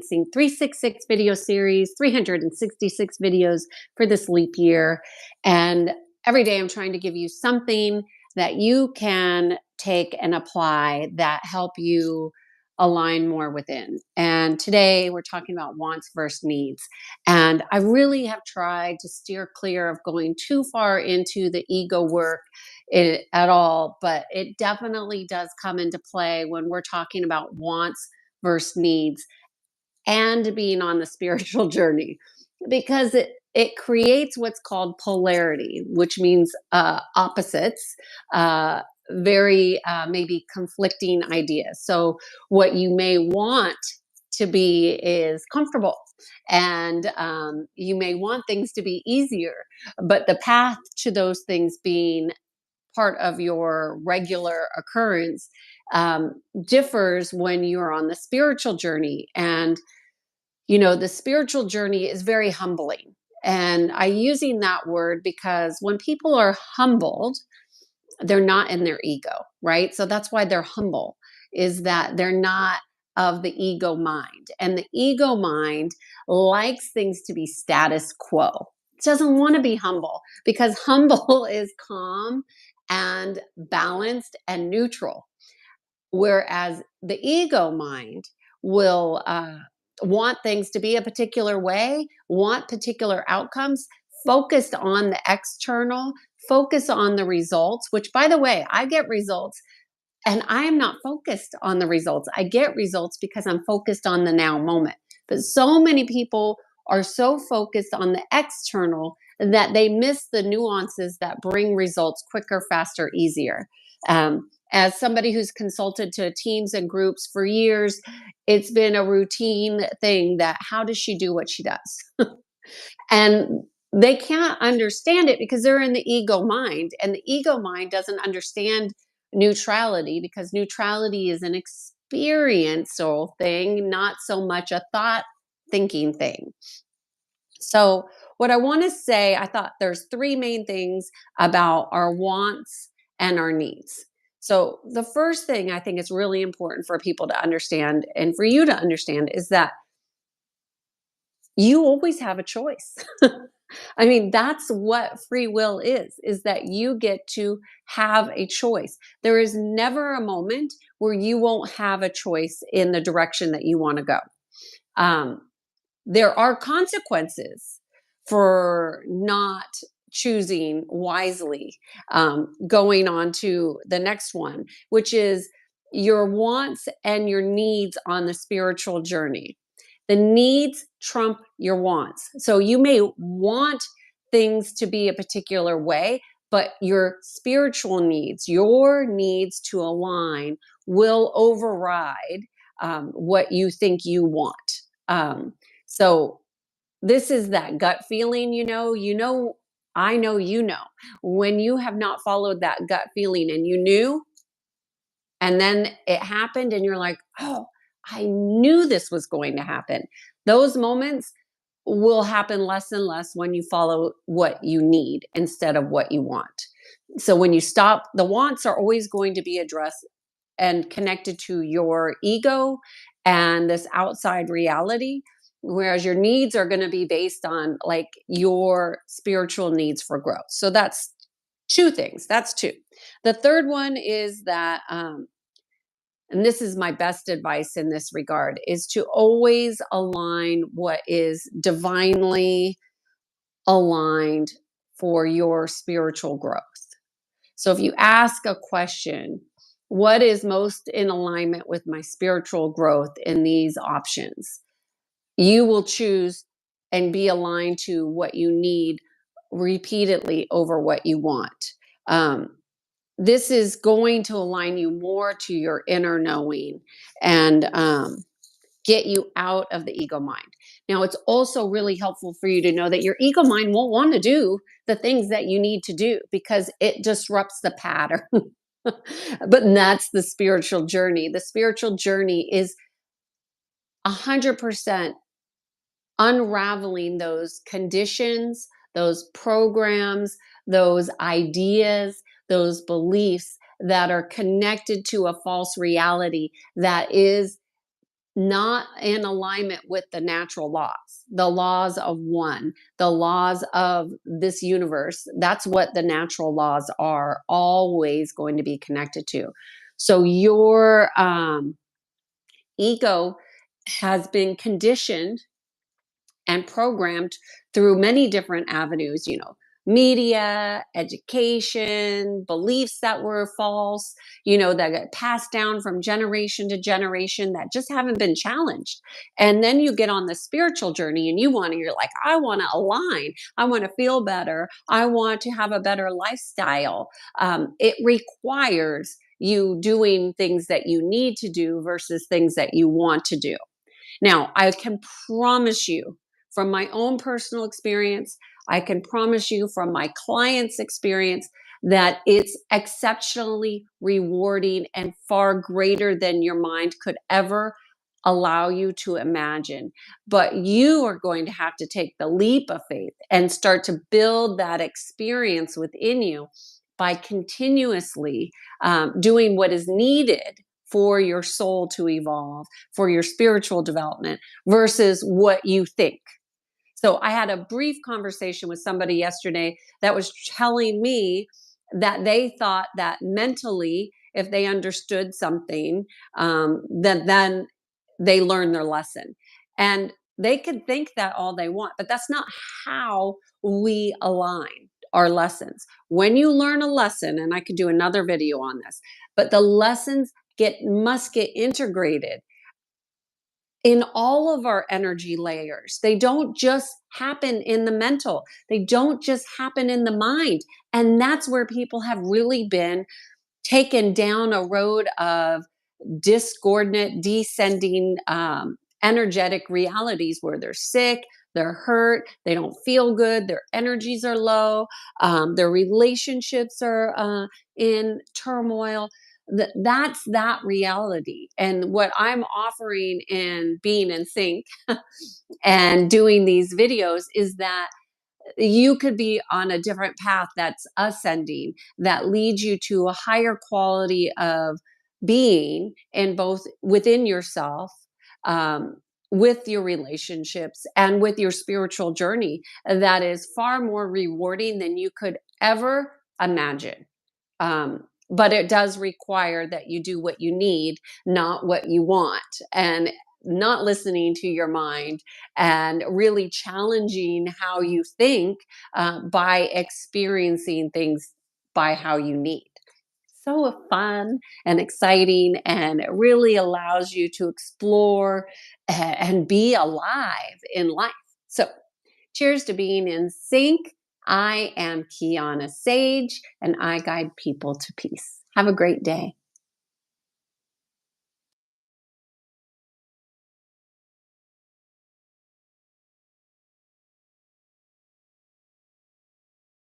366 video series, 366 videos for this leap year. And every day I'm trying to give you something that you can take and apply that help you align more within. And today we're talking about wants versus needs. And I really have tried to steer clear of going too far into the ego work at all, but it definitely does come into play when we're talking about wants versus needs and being on the spiritual journey, because it creates what's called polarity, which means opposites, very maybe conflicting ideas. So what you may want to be is comfortable, and you may want things to be easier, but the path to those things being part of your regular occurrence differs when you're on the spiritual journey. And the spiritual journey is very humbling. And I using that word because when people are humbled, they're not in their ego, right? So that's why they're humble, is that they're not of the ego mind. And the ego mind likes things to be status quo. It doesn't want to be humble, because humble is calm and balanced and neutral. Whereas the ego mind will want things to be a particular way, want particular outcomes, focused on the external, focus on the results, which, by the way, I get results and I am not focused on the results. I get results because I'm focused on the now moment. But so many people are so focused on the external that they miss the nuances that bring results quicker, faster, easier. As somebody who's consulted to teams and groups for years, it's been a routine thing that how does she do what she does? And they can't understand it because they're in the ego mind, and the ego mind doesn't understand neutrality, because neutrality is an experiential thing, not so much a thought thinking thing. So what I want to say, I thought there's three main things about our wants and our needs. So the first thing I think is really important for people to understand, and for you to understand, is that you always have a choice. I mean, that's what free will is that you get to have a choice. There is never a moment where you won't have a choice in the direction that you want to go. Um, there are consequences for not choosing wisely. Going on to the next one, which is your wants and your needs on the spiritual journey. The needs trump your wants. So you may want things to be a particular way, but your spiritual needs, your needs to align, will override what you think you want. So this is that gut feeling, I know, when you have not followed that gut feeling and you knew, and then it happened and you're like, oh, I knew this was going to happen. Those moments will happen less and less when you follow what you need instead of what you want. So when you stop, the wants are always going to be addressed and connected to your ego and this outside reality, whereas your needs are going to be based on like your spiritual needs for growth. So that's two things. That's two. The third one is that and this is my best advice in this regard, is to always align what is divinely aligned for your spiritual growth. So if you ask a question, what is most in alignment with my spiritual growth in these options? You will choose and be aligned to what you need repeatedly over what you want. This is going to align you more to your inner knowing and get you out of the ego mind. Now, it's also really helpful for you to know that your ego mind won't want to do the things that you need to do because it disrupts the pattern. But that's the spiritual journey. The spiritual journey is 100% unraveling those conditions, those programs, those ideas, those beliefs that are connected to a false reality that is not in alignment with the natural laws, the laws of one, the laws of this universe. That's what the natural laws are always going to be connected to. So your ego has been conditioned and programmed through many different avenues, media, education, beliefs that were false, that get passed down from generation to generation that just haven't been challenged. And then you get on the spiritual journey and you're like, I want to align. I want to feel better. I want to have a better lifestyle. It requires you doing things that you need to do versus things that you want to do. Now, I can promise you from my own personal experience, I can promise you from my clients' experience that it's exceptionally rewarding and far greater than your mind could ever allow you to imagine. But you are going to have to take the leap of faith and start to build that experience within you by continuously doing what is needed for your soul to evolve, for your spiritual development versus what you think. So I had a brief conversation with somebody yesterday that was telling me that they thought that mentally, if they understood something, that then they learned their lesson. And they could think that all they want, but that's not how we align our lessons. When you learn a lesson, and I could do another video on this, but the lessons must get integrated in all of our energy layers. They don't just happen in the mental, they don't just happen in the mind. And that's where people have really been taken down a road of discordant, descending energetic realities where they're sick, they're hurt, they don't feel good, their energies are low, their relationships are in turmoil. That's that reality. And what I'm offering in Being in Sync and doing these videos is that you could be on a different path that's ascending, that leads you to a higher quality of being in both within yourself, um, with your relationships and with your spiritual journey, that is far more rewarding than you could ever imagine. But it does require that you do what you need, not what you want, and not listening to your mind and really challenging how you think by experiencing things by how you need. So fun and exciting, and it really allows you to explore and be alive in life. So, cheers to Being in Sync. I am Kiana Sage, and I guide people to peace. Have a great day.